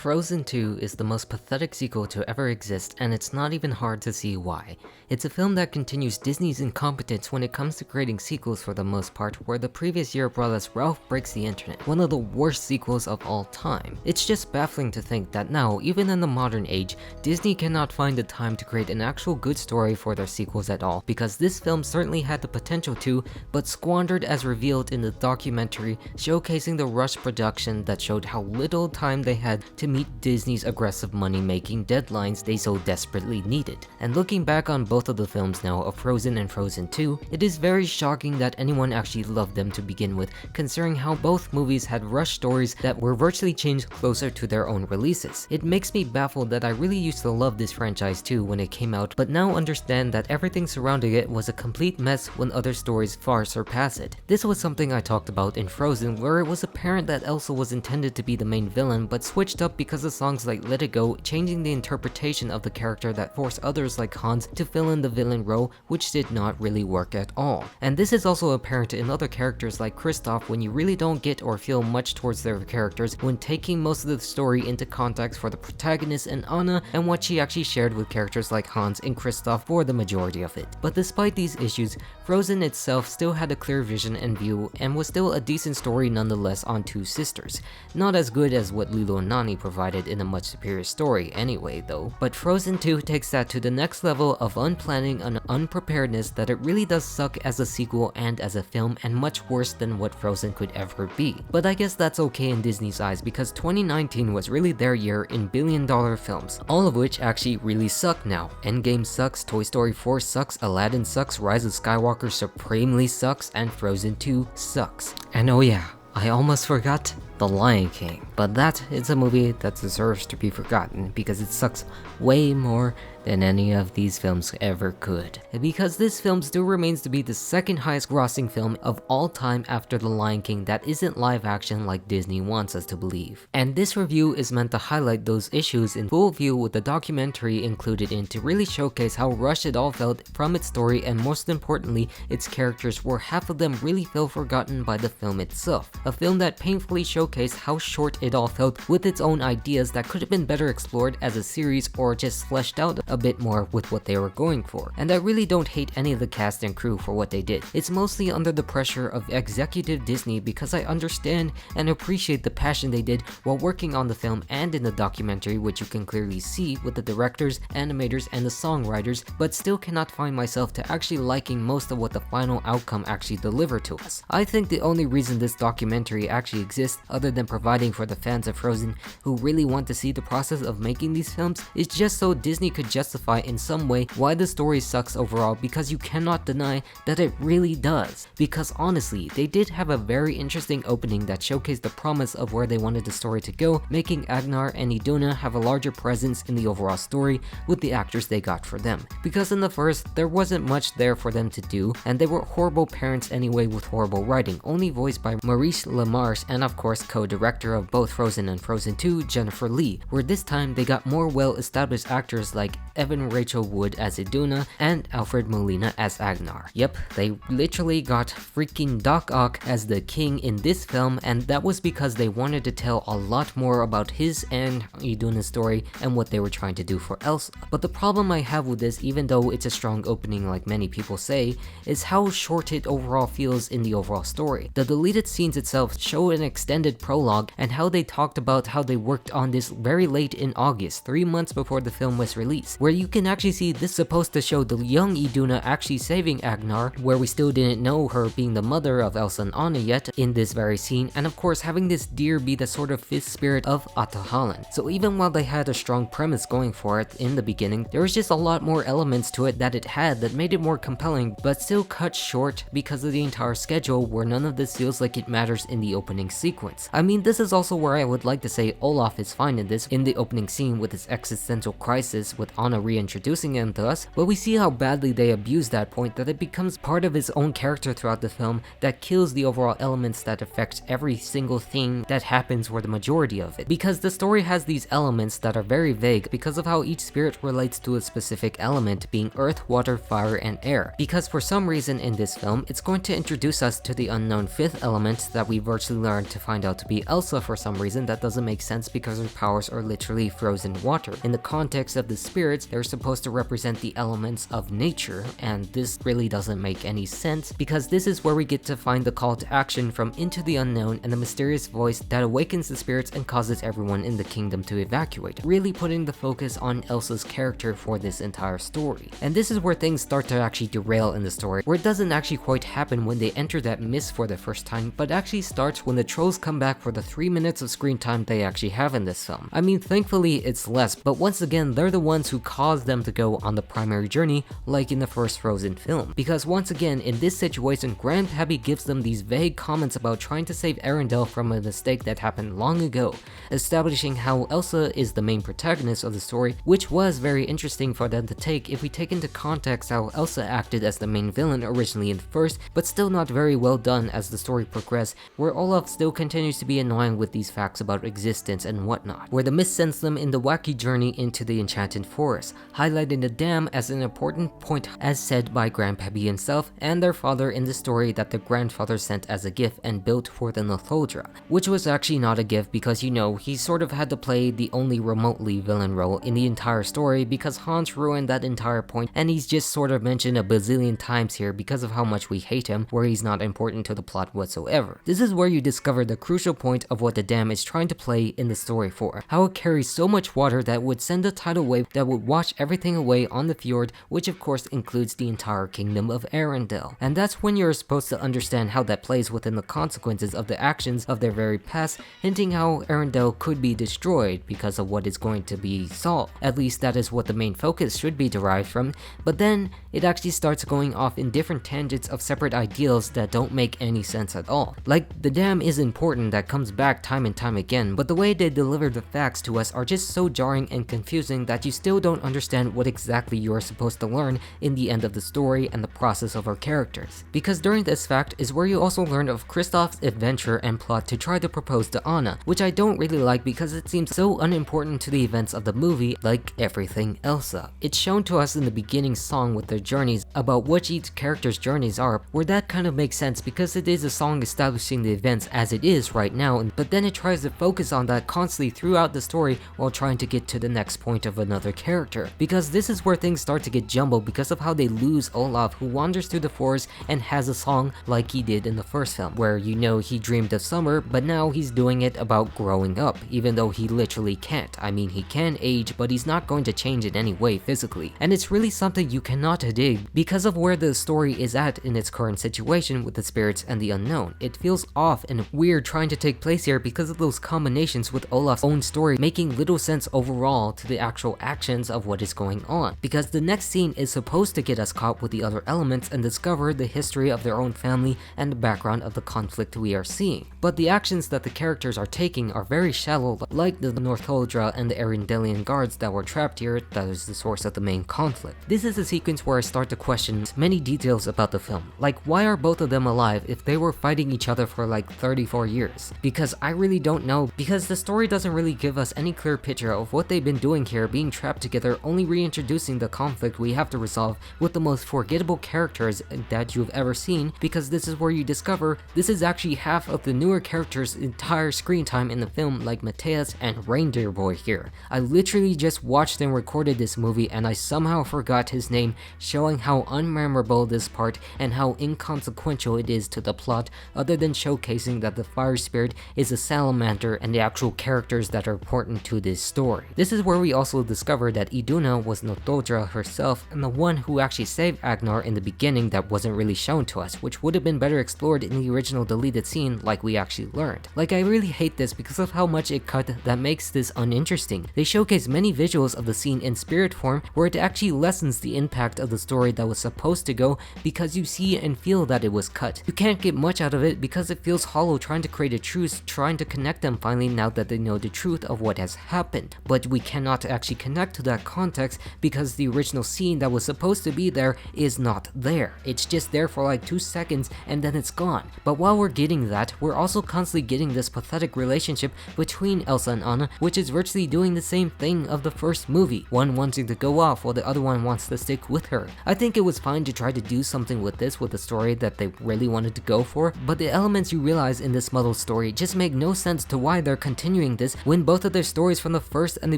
Frozen 2 is the most pathetic sequel to ever exist, and it's not even hard to see why. It's a film that continues Disney's incompetence when it comes to creating sequels for the most part, where the previous year brought us Ralph Breaks the Internet, one of the worst sequels of all time. It's just baffling to think that now, even in the modern age, Disney cannot find the time to create an actual good story for their sequels at all, because this film certainly had the potential to, but squandered as revealed in the documentary showcasing the rushed production that showed how little time they had to meet Disney's aggressive money-making deadlines they so desperately needed. And looking back on both of the films now of Frozen and Frozen 2, it is very shocking that anyone actually loved them to begin with, considering how both movies had rushed stories that were virtually changed closer to their own releases. It makes me baffled that I really used to love this franchise too when it came out, but now understand that everything surrounding it was a complete mess when other stories far surpass it. This was something I talked about in Frozen, where it was apparent that Elsa was intended to be the main villain, but switched up because of songs like Let It Go, changing the interpretation of the character that forced others like Hans to fill in the villain role, which did not really work at all. And this is also apparent in other characters like Kristoff when you really don't get or feel much towards their characters when taking most of the story into context for the protagonist and Anna and what she actually shared with characters like Hans and Kristoff for the majority of it. But despite these issues, Frozen itself still had a clear vision and view and was still a decent story nonetheless on two sisters. Not as good as what Lilo and Nani provided in a much superior story anyway though, but Frozen 2 takes that to the next level of unplanning and unpreparedness that it really does suck as a sequel and as a film, and much worse than what Frozen could ever be. But I guess that's okay in Disney's eyes because 2019 was really their year in billion-dollar films, all of which actually really suck now. Endgame sucks, Toy Story 4 sucks, Aladdin sucks, Rise of Skywalker supremely sucks, and Frozen 2 sucks. And oh yeah, I almost forgot The Lion King, but that is a movie that deserves to be forgotten because it sucks way more than any of these films ever could. And because this film still remains to be the second highest grossing film of all time after The Lion King that isn't live action like Disney wants us to believe. And this review is meant to highlight those issues in full view with the documentary included in to really showcase how rushed it all felt from its story, and most importantly, its characters, where half of them really feel forgotten by the film itself. A film that painfully showcased how short it all felt with its own ideas that could have been better explored as a series or just fleshed out a bit more with what they were going for. And I really don't hate any of the cast and crew for what they did. It's mostly under the pressure of executive Disney because I understand and appreciate the passion they did while working on the film and in the documentary, which you can clearly see with the directors, animators, and the songwriters, but still cannot find myself to actually liking most of what the final outcome actually delivered to us. I think the only reason this documentary actually exists, other than providing for the fans of Frozen who really want to see the process of making these films, is just so Disney could justify in some way why the story sucks overall, because you cannot deny that it really does. Because honestly, they did have a very interesting opening that showcased the promise of where they wanted the story to go, making Agnar and Iduna have a larger presence in the overall story with the actors they got for them. Because in the first, there wasn't much there for them to do, and they were horrible parents anyway with horrible writing, only voiced by Maurice LaMarche and of course co-director of both Frozen and Frozen 2, Jennifer Lee, where this time they got more well-established actors like Evan Rachel Wood as Iduna and Alfred Molina as Agnar. Yep, they literally got freaking Doc Ock as the king in this film, and that was because they wanted to tell a lot more about his and Iduna's story and what they were trying to do for Elsa. But the problem I have with this, even though it's a strong opening like many people say, is how short it overall feels in the overall story. The deleted scenes itself show an extended prologue and how they talked about how they worked on this very late in August, 3 months before the film was released, where you can actually see this supposed to show the young Iduna actually saving Agnar, where we still didn't know her being the mother of Elsa and Anna yet in this very scene, and of course having this deer be the sort of fifth spirit of Ahtohallan. So even while they had a strong premise going for it in the beginning, there was just a lot more elements to it that it had that made it more compelling, but still cut short because of the entire schedule, where none of this feels like it matters in the opening sequence. I mean, this is also where I would like to say Olaf is fine in this, in the opening scene with his existential crisis with Anna Anna reintroducing him to us, but we see how badly they abuse that point that it becomes part of his own character throughout the film that kills the overall elements that affect every single thing that happens for the majority of it. Because the story has these elements that are very vague because of how each spirit relates to a specific element, being earth, water, fire, and air. Because for some reason in this film, it's going to introduce us to the unknown fifth element that we virtually learn to find out to be Elsa for some reason that doesn't make sense because her powers are literally frozen water. In the context of the spirits, they're supposed to represent the elements of nature, and this really doesn't make any sense because this is where we get to find the call to action from Into the Unknown and the mysterious voice that awakens the spirits and causes everyone in the kingdom to evacuate, really putting the focus on Elsa's character for this entire story. And this is where things start to actually derail in the story, where it doesn't actually quite happen when they enter that mist for the first time, but actually starts when the trolls come back for the 3 minutes of screen time they actually have in this film. I mean, thankfully it's less, but once again, they're the ones who cause them to go on the primary journey, like in the first Frozen film. Because once again, in this situation, Grandpappy gives them these vague comments about trying to save Arendelle from a mistake that happened long ago, establishing how Elsa is the main protagonist of the story, which was very interesting for them to take if we take into context how Elsa acted as the main villain originally in first, but still not very well done as the story progressed, where Olaf still continues to be annoying with these facts about existence and whatnot, where the mist sends them in the wacky journey into the enchanted forest, highlighting the dam as an important point as said by Grandpappy himself and their father in the story that the grandfather sent as a gift and built for the Nothodra, which was actually not a gift because, you know, he sort of had to play the only remotely villain role in the entire story because Hans ruined that entire point, and he's just sort of mentioned a bazillion times here because of how much we hate him, where he's not important to the plot whatsoever. This is where you discover the crucial point of what the dam is trying to play in the story for, how it carries so much water that would send a tidal wave that would wash everything away on the fjord, which of course includes the entire kingdom of Arendelle. And that's when you're supposed to understand how that plays within the consequences of the actions of their very past, hinting how Arendelle could be destroyed because of what is going to be solved. At least that is what the main focus should be derived from, but then it actually starts going off in different tangents of separate ideals that don't make any sense at all. Like, the dam is important, that comes back time and time again, but the way they deliver the facts to us are just so jarring and confusing that you still don't understand what exactly you are supposed to learn in the end of the story and the process of our characters. Because during this fact is where you also learn of Kristoff's adventure and plot to try to propose to Anna, which I don't really like because it seems so unimportant to the events of the movie, like everything Elsa. It's shown to us in the beginning song with their journeys about what each character's journeys are, where that kind of makes sense because it is a song establishing the events as it is right now, but then it tries to focus on that constantly throughout the story while trying to get to the next point of another character. Because this is where things start to get jumbled because of how they lose Olaf, who wanders through the forest and has a song like he did in the first film, where you know he dreamed of summer, but now he's doing it about growing up, even though he literally can't. I mean, he can age, but he's not going to change in any way physically. And it's really something you cannot dig because of where the story is at in its current situation with the spirits and the unknown. It feels off and weird trying to take place here because of those combinations with Olaf's own story making little sense overall to the actual actions of what is going on. Because the next scene is supposed to get us caught with the other elements and discover the history of their own family and the background of the conflict we are seeing. But the actions that the characters are taking are very shallow, like the Northuldra and the Arendellian guards that were trapped here that is the source of the main conflict. This is a sequence where I start to question many details about the film, like why are both of them alive if they were fighting each other for like 34 years? Because I really don't know, because the story doesn't really give us any clear picture of what they've been doing here, being trapped together, only reintroducing the conflict we have to resolve with the most forgettable characters that you've ever seen, because this is where you discover this is actually half of the newer characters' entire screen time in the film, like Mateus and Reindeer Boy here. I literally just watched and recorded this movie and I somehow forgot his name, showing how unmemorable this part and how inconsequential it is to the plot, other than showcasing that the fire spirit is a salamander and the actual characters that are important to this story. This is where we also discover that Iduna was Notodra herself and the one who actually saved Agnar in the beginning that wasn't really shown to us, which would have been better explored in the original deleted scene like we actually learned. Like, I really hate this because of how much it cut that makes this uninteresting. They showcase many visuals of the scene in spirit form where it actually lessens the impact of the story that was supposed to go because you see and feel that it was cut. You can't get much out of it because it feels hollow trying to create a truce, trying to connect them finally now that they know the truth of what has happened. But we cannot actually connect to that that context because the original scene that was supposed to be there is not there. It's just there for like 2 seconds and then it's gone. But while we're getting that, we're also constantly getting this pathetic relationship between Elsa and Anna, which is virtually doing the same thing of the first movie, one wanting to go off while the other one wants to stick with her. I think it was fine to try to do something with this with the story that they really wanted to go for, but the elements you realize in this muddled story just make no sense to why they're continuing this when both of their stories from the first and the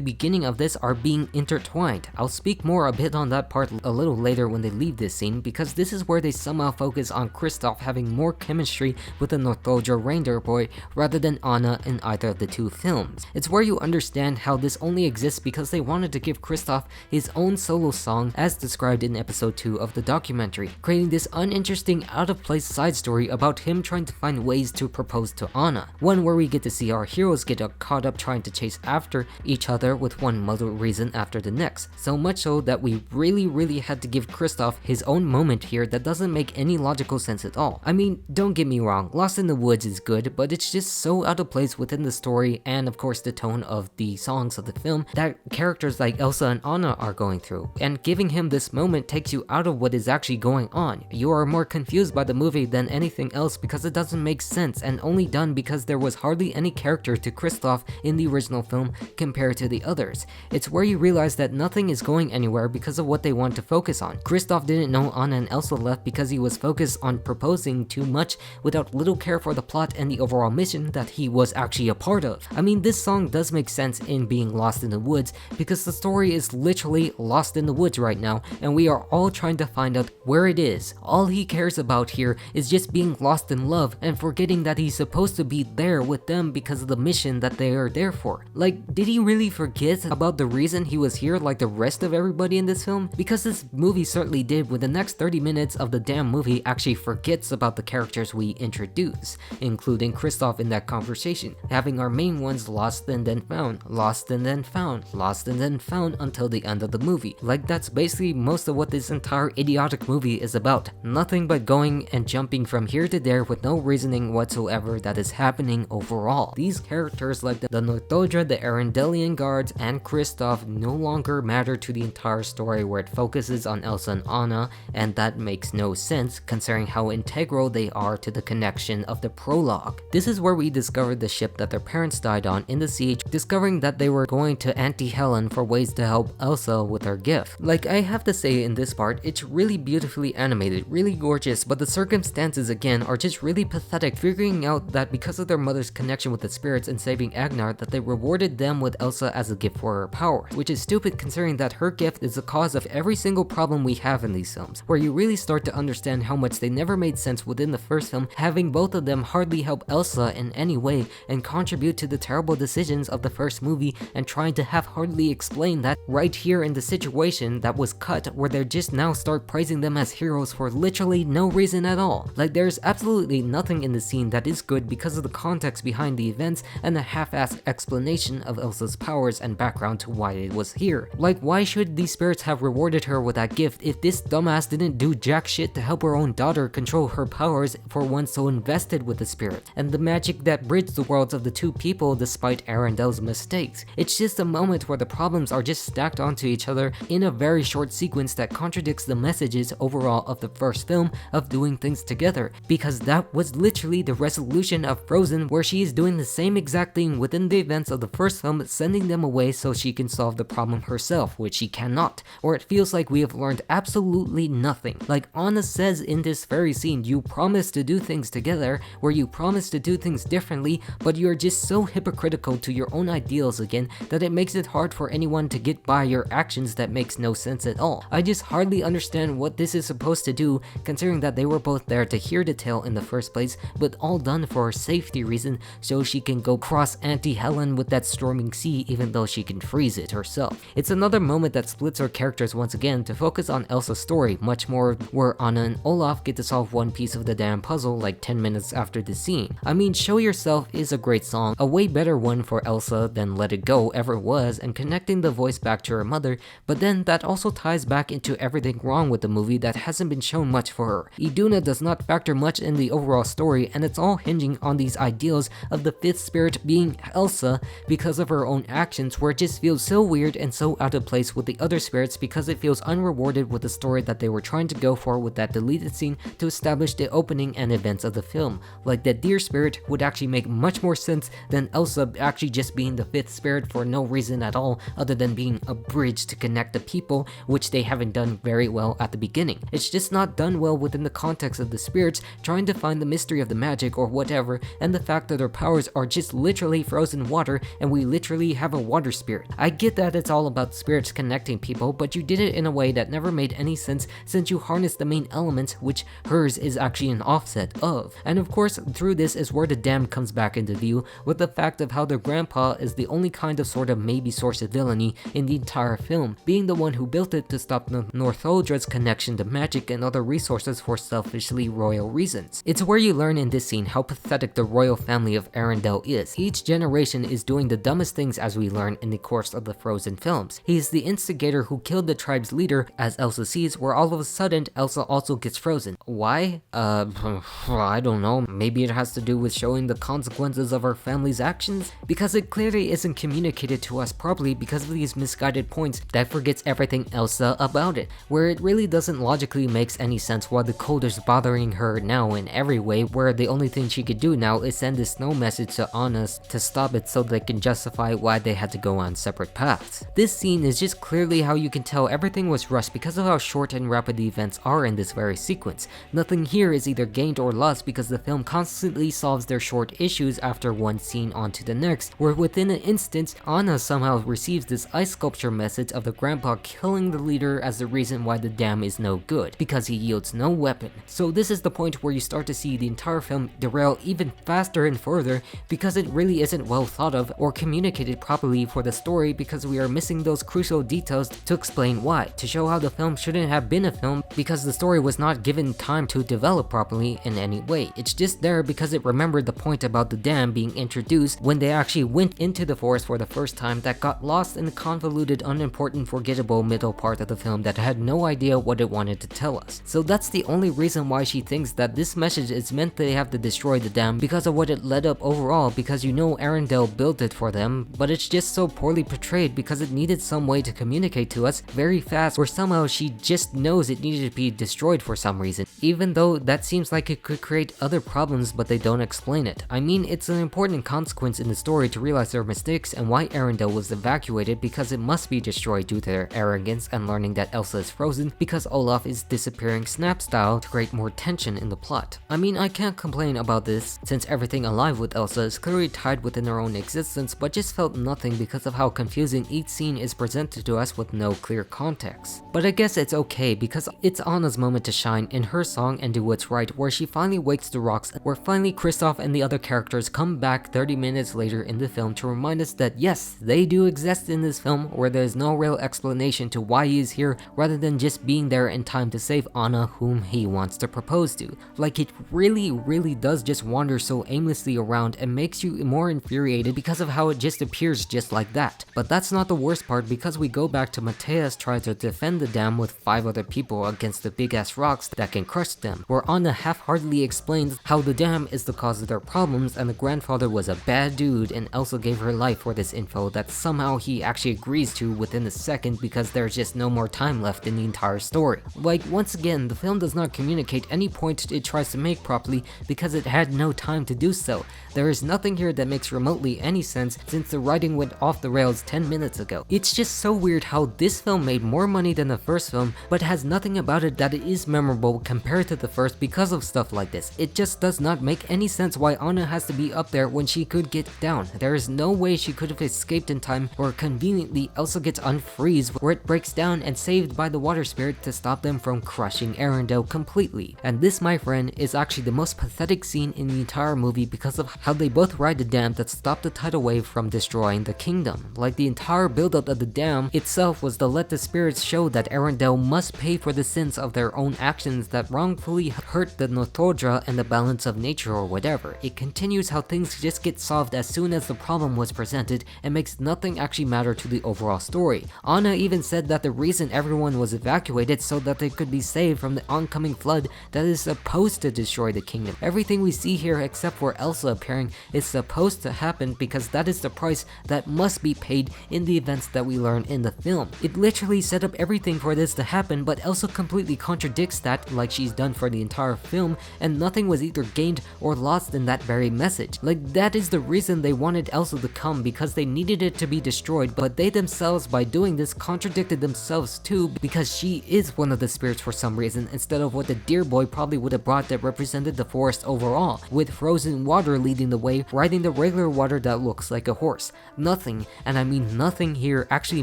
beginning of this are being intertwined. I'll speak more a bit on that part a little later when they leave this scene, because this is where they somehow focus on Kristoff having more chemistry with the Northuldra reindeer boy rather than Anna in either of the two films. It's where you understand how this only exists because they wanted to give Kristoff his own solo song as described in episode 2 of the documentary, creating this uninteresting, out-of-place side story about him trying to find ways to propose to Anna. One where we get to see our heroes get caught up trying to chase after each other with one muddled reason after the next, so much so that we really had to give Kristoff his own moment here that doesn't make any logical sense at all. I mean, don't get me wrong, Lost in the Woods is good, but it's just so out of place within the story and of course the tone of the songs of the film that characters like Elsa and Anna are going through, and giving him this moment takes you out of what is actually going on. You are more confused by the movie than anything else because it doesn't make sense, and only done because there was hardly any character to Kristoff in the original film compared to the others. It's where you realize that nothing is going anywhere because of what they want to focus on. Kristoff didn't know Anna and Elsa left because he was focused on proposing too much without little care for the plot and the overall mission that he was actually a part of. I mean, this song does make sense in being lost in the woods because the story is literally lost in the woods right now, and we are all trying to find out where it is. All he cares about here is just being lost in love and forgetting that he's supposed to be there with them because of the mission that they are there for. Like, did he really forget about the reason he was here like the rest of everybody in this film? Because this movie certainly did, when the next 30 minutes of the damn movie actually forgets about the characters we introduce, including Kristoff in that conversation, having our main ones lost and then found, lost and then found, lost and then found until the end of the movie. Like, that's basically most of what this entire idiotic movie is about. Nothing but going and jumping from here to there with no reasoning whatsoever that is happening overall. These characters like the Northuldra, the Arendelian guards, and Kristoff no longer matter to the entire story, where it focuses on Elsa and Anna, and that makes no sense considering how integral they are to the connection of the prologue. This is where we discovered the ship that their parents died on in the siege, discovering that they were going to Auntie Helen for ways to help Elsa with her gift. Like, I have to say in this part, it's really beautifully animated, really gorgeous, but the circumstances again are just really pathetic, figuring out that because of their mother's connection with the spirits and saving Agnar, that they rewarded them with Elsa as a gift for her power, which is stupid considering that her gift is the cause of every single problem we have in these films, where you really start to understand how much they never made sense within the first film, having both of them hardly help Elsa in any way and contribute to the terrible decisions of the first movie, and trying to half-heartedly explain that right here in the situation that was cut, where they just now start praising them as heroes for literally no reason at all. Like, there's absolutely nothing in the scene that is good because of the context behind the events and the half-assed explanation of Elsa's powers and background to why it was here. Like, why should these spirits have rewarded her with that gift if this dumbass didn't do jack shit to help her own daughter control her powers for one so invested with the spirit and the magic that bridged the worlds of the two people despite Arendel's mistakes? It's just a moment where the problems are just stacked onto each other in a very short sequence that contradicts the messages overall of the first film of doing things together, because that was literally the resolution of Frozen, where she is doing the same exact thing within the events of the first film, sending them away so she can solve the problem herself, which she cannot, or it feels like we have learned absolutely nothing. Like Anna says in this very scene, you promise to do things together, where you promise to do things differently, but you're just so hypocritical to your own ideals again that it makes it hard for anyone to get by your actions that makes no sense at all. I just hardly understand what this is supposed to do, considering that they were both there to hear the tale in the first place, but all done for a safety reason so she can go cross Auntie Helen with that storming sea even though she can freeze it herself. It's another moment that splits our characters once again to focus on Elsa's story much more, where Anna and Olaf get to solve one piece of the damn puzzle like 10 minutes after the scene. I mean, Show Yourself is a great song, a way better one for Elsa than Let It Go ever was, and connecting the voice back to her mother, but then that also ties back into everything wrong with the movie that hasn't been shown much for her. Iduna does not factor much in the overall story, and it's all hinging on these ideals of the fifth spirit being Elsa because of her own actions, where it just feels so weird and so out of place with the other spirits because it feels unrewarded with the story that they were trying to go for with that deleted scene to establish the opening and events of the film. Like that deer spirit would actually make much more sense than Elsa actually just being the 5th spirit for no reason at all other than being a bridge to connect the people, which they haven't done very well at the beginning. It's just not done well within the context of the spirits trying to find the mystery of the magic or whatever, and the fact that their powers are just literally frozen water and we literally have a water spirit. I get that it's all about spirits connecting people, but you did it in a way that never made any sense since you harnessed the main element, which hers is actually an offset of. And of course, through this is where the dam comes back into view, with the fact of how their grandpa is the only kind of sort of maybe source of villainy in the entire film, being the one who built it to stop the Northoldra's connection to magic and other resources for selfishly royal reasons. It's where you learn in this scene how pathetic the royal family of Arendelle is. Each generation is doing the dumbest things as we learn in the course of the Frozen films. He is the instigator who killed the tribe's leader, as Elsa sees, where all of a sudden Elsa also gets frozen. Why? I don't know. Maybe it has to do with showing the consequences of our family's actions? Because it clearly isn't communicated to us properly because of these misguided points that forgets everything Elsa about it, where it really doesn't logically make any sense why the cold is bothering her now in every way, where the only thing she could do now is send a snow message to Anna to stop it so they can justify why they had to go on separate paths. This scene is just clearly how you can tell everything was rushed because of how short and rapid the events are in this very sequence. Nothing here is either gained or lost because the film constantly solves their short issues after one scene onto the next, where within an instant, Anna somehow receives this ice sculpture message of the grandpa killing the leader as the reason why the dam is no good, because he yields no weapon. So this is the point where you start to see the entire film derail even faster and further because it really isn't well thought of or communicated properly for the story, because we are missing those crucial details to explain why, to show how the film shouldn't have been a film because the story was not given time to develop properly in any way. It's just there because it remembered the point about the dam being introduced when they actually went into the forest for the first time, that got lost in the convoluted, unimportant, forgettable middle part of the film that had no idea what it wanted to tell us. So that's the only reason why she thinks that this message is meant they have to destroy the dam because of what it led up overall, because you know Arendelle built it for them, but it's just so poorly portrayed because it needed some way to communicate to us very fast, or somehow she just knows it needed to be destroyed for some reason, even though that seems like it could create other problems but they don't explain it. I mean, it's an important consequence in the story to realize their mistakes and why Arendelle was evacuated, because it must be destroyed due to their arrogance and learning that Elsa is frozen because Olaf is disappearing snap style to create more tension in the plot. I mean, I can't complain about this since everything alive with Elsa is clearly tied within her own existence, but just felt nothing because of how confusing each scene is presented to us with no clear context. But I guess it's okay because it's Anna's moment to shine in her song and do what's right, where she finally wakes the rocks, where finally Kristoff and the other characters come back 30 minutes later in the film to remind us that yes, they do exist in this film, where there's no real explanation to why he is here rather than just being there in time to save Anna, whom he wants to propose to. Like, it really does just wander so aimlessly around and makes you more infuriated because of how it just appears just like that. But that's not the worst part, because we go back to Mateus trying to defend the dam with 5 other people against the big ass rocks that can crush them, where Anna half-heartedly explains how the dam is the cause of their problems and the grandfather was a bad dude, and Elsa gave her life for this info that somehow he actually agrees to within a second because there's just no more time left in the entire story. Like, once again, the film does not communicate any point it tries to make properly because it had no time to do so. There is nothing here that makes remotely any sense since the writing went off the rails 10 minutes ago. It's just so weird how this film made more money than the first film, but has nothing about it that is memorable compared to the first because of stuff like this. It just does not make any sense why Anna has to be up there when she could get down. There is no way she could have escaped in time, or conveniently Elsa gets unfreezed where it breaks down and saved by the water spirit to stop them from crushing Arendelle completely. And this, my friend, is actually the most pathetic scene in the entire movie because of how they both ride the dam that stopped the tidal wave from destroying the kingdom. Like, the entire build-up of the dam itself was to let the spirits show that Arendelle must pay for the sins of their own actions that wrongfully hurt the Northodra and the balance of nature or whatever. It continues how things just get solved as soon as the problem was presented and makes nothing actually matter to the overall story. Anna even said that the reason everyone was evacuated so that they could be saved from the oncoming flood that is supposed to destroy the kingdom. Everything we see here except for Elsa appearing is supposed to happen because that is the price that must be paid in the event events that we learn in the film. It literally set up everything for this to happen, but Elsa completely contradicts that like she's done for the entire film, and nothing was either gained or lost in that very message. Like, that is the reason they wanted Elsa to come, because they needed it to be destroyed, but they themselves, by doing this, contradicted themselves too, because she is one of the spirits for some reason, instead of what the deer boy probably would have brought that represented the forest overall, with frozen water leading the way, riding the regular water that looks like a horse. Nothing, and I mean nothing here, actually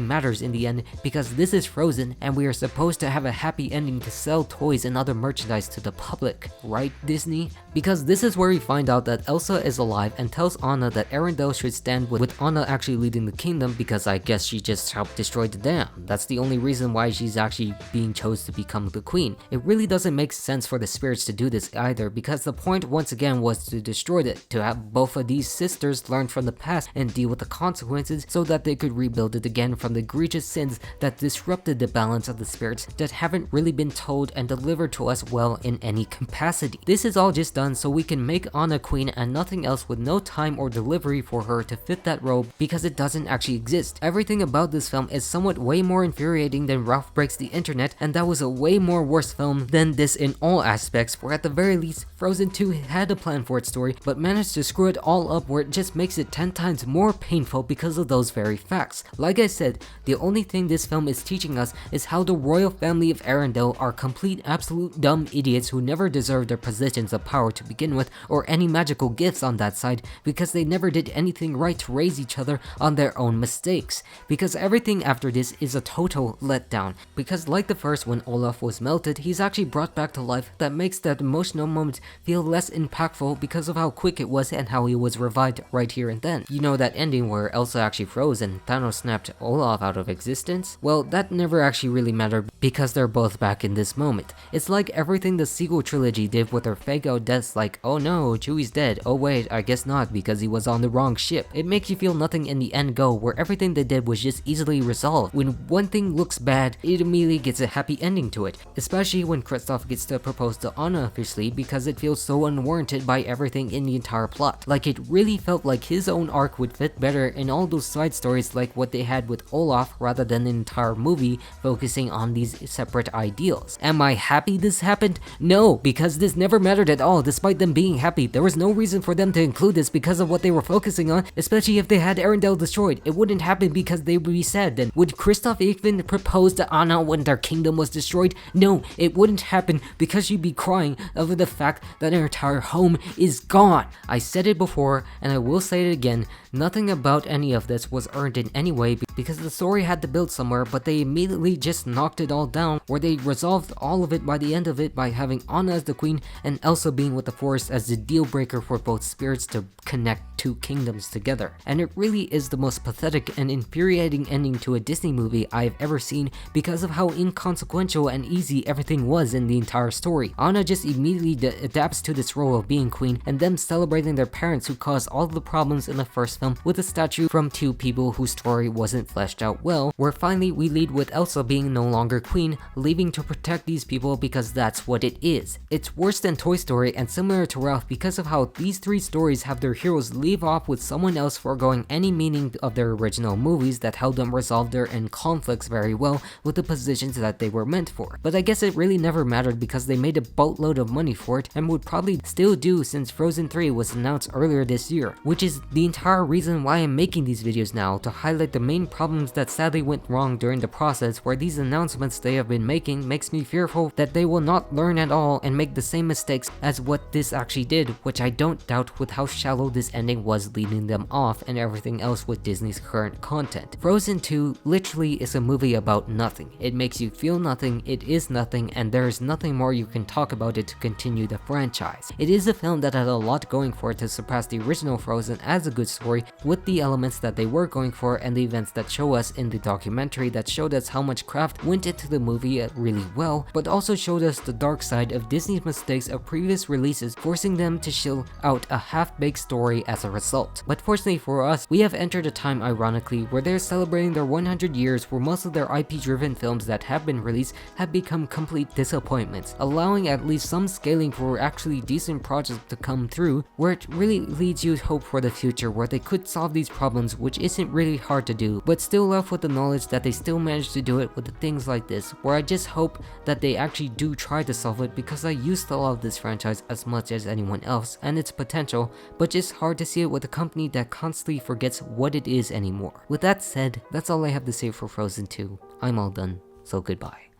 matters in the end, because this is Frozen, and we are supposed to have a happy ending to sell toys and other merchandise to the public, right, Disney? Because this is where we find out that Elsa is alive and tells Anna that Arendelle should stand with Anna actually leading the kingdom, because I guess she just helped destroy the dam. That's the only reason why she's actually being chose to become the queen. It really doesn't make sense for the spirits to do this either, because the point once again was to destroy it, to have both of these sisters learn from the past and deal with the consequences so that they could rebuild it again from the egregious sins that disrupted the balance of the spirits that haven't really been told and delivered to us well in any capacity. This is all just done so we can make Anna queen and nothing else, with no time or delivery for her to fit that robe, because it doesn't actually exist. Everything about this film is somewhat way more infuriating than Ralph Breaks the Internet, and that was a way more worse film than this in all aspects, where at the very least Frozen 2 had a plan for its story but managed to screw it all up, where it just makes it 10 times more painful because of those very facts. Like I said, the only thing this film is teaching us is how the royal family of Arendelle are complete absolute dumb idiots who never deserved their positions of power to begin with, or any magical gifts on that side, because they never did anything right to raise each other on their own mistakes. Because everything after this is a total letdown, because like the first, when Olaf was melted, he's actually brought back to life. That makes that emotional moment feel less impactful because of how quick it was and how he was revived right here and then. You know that ending where Elsa actually froze and Thanos snapped Olaf out of existence? Well, that never actually really mattered because they're both back in this moment. It's like everything the sequel trilogy did with their fake out deaths, like, oh no, Chewie's dead, oh wait, I guess not because he was on the wrong ship. It makes you feel nothing in the end go, where everything they did was just easily resolved. When one thing looks bad, it immediately gets a happy ending to it, especially when Kristoff gets to propose to Anna officially, because it feels so unwarranted by everything in the entire plot. Like, it really felt like his own arc would fit better in all those side stories like what they had with Olaf, rather than an entire movie focusing on these separate ideals. Am I happy this happened? No, because this never mattered at all. Despite them being happy, there was no reason for them to include this because of what they were focusing on, especially if they had Arendelle destroyed. It wouldn't happen because they would be sad then. Would Kristoff even propose to Anna when their kingdom was destroyed? No, it wouldn't happen because she'd be crying over the fact that her entire home is gone. I said it before and I will say it again, nothing about any of this was earned in any way because the story had to build somewhere, but they immediately just knocked it all down, where they resolved all of it by the end of it by having Anna as the queen and Elsa being with the forest as the deal breaker for both spirits to connect two kingdoms together. And it really is the most pathetic and infuriating ending to a Disney movie I've ever seen because of how inconsequential and easy everything was in the entire story. Anna just immediately adapts to this role of being queen, and them celebrating their parents who caused all the problems in the first film with a statue from two people whose story wasn't fleshed out well, where finally we lead with Elsa being no longer queen, leaving to protect these people because that's what it is. It's worse than Toy Story and similar to Ralph because of how these three stories have their heroes leave off with someone else foregoing any meaning of their original movies that helped them resolve their own conflicts very well with the positions that they were meant for. But I guess it really never mattered because they made a boatload of money for it and would probably still do since Frozen 3 was announced earlier this year, which is the entire reason why I'm making these videos now, to highlight the main problems that sadly went wrong during the process, where these announcements they have been making makes me fearful that they will not learn at all and make the same mistakes as what this actually did, which I don't doubt with how shallow this ending was leading them off and everything else with Disney's current content. Frozen 2 literally is a movie about nothing. It makes you feel nothing, it is nothing, and there is nothing more you can talk about it to continue the franchise. It is a film that had a lot going for it to surpass the original Frozen as a good story, with the elements that they were going for and the events that show us in the documentary that showed us how much craft went into the movie really well, but also showed us the dark side of Disney's mistakes of previous releases, forcing them to shill out a half-baked story as a result. But fortunately for us, we have entered a time, ironically, where they're celebrating their 100 years, where most of their IP-driven films that have been released have become complete disappointments, allowing at least some scaling for actually decent projects to come through, where it really leads you hope for the future, where they could solve these problems, which isn't really hard to do, but still left with the knowledge that they still managed to do it with the things like this, where I just hope that they actually do try to solve it, because I used to love this franchise as much as anyone else and its potential, but just hard to see it with a company that constantly forgets what it is anymore. With that said, that's all I have to say for Frozen 2. I'm all done, so goodbye.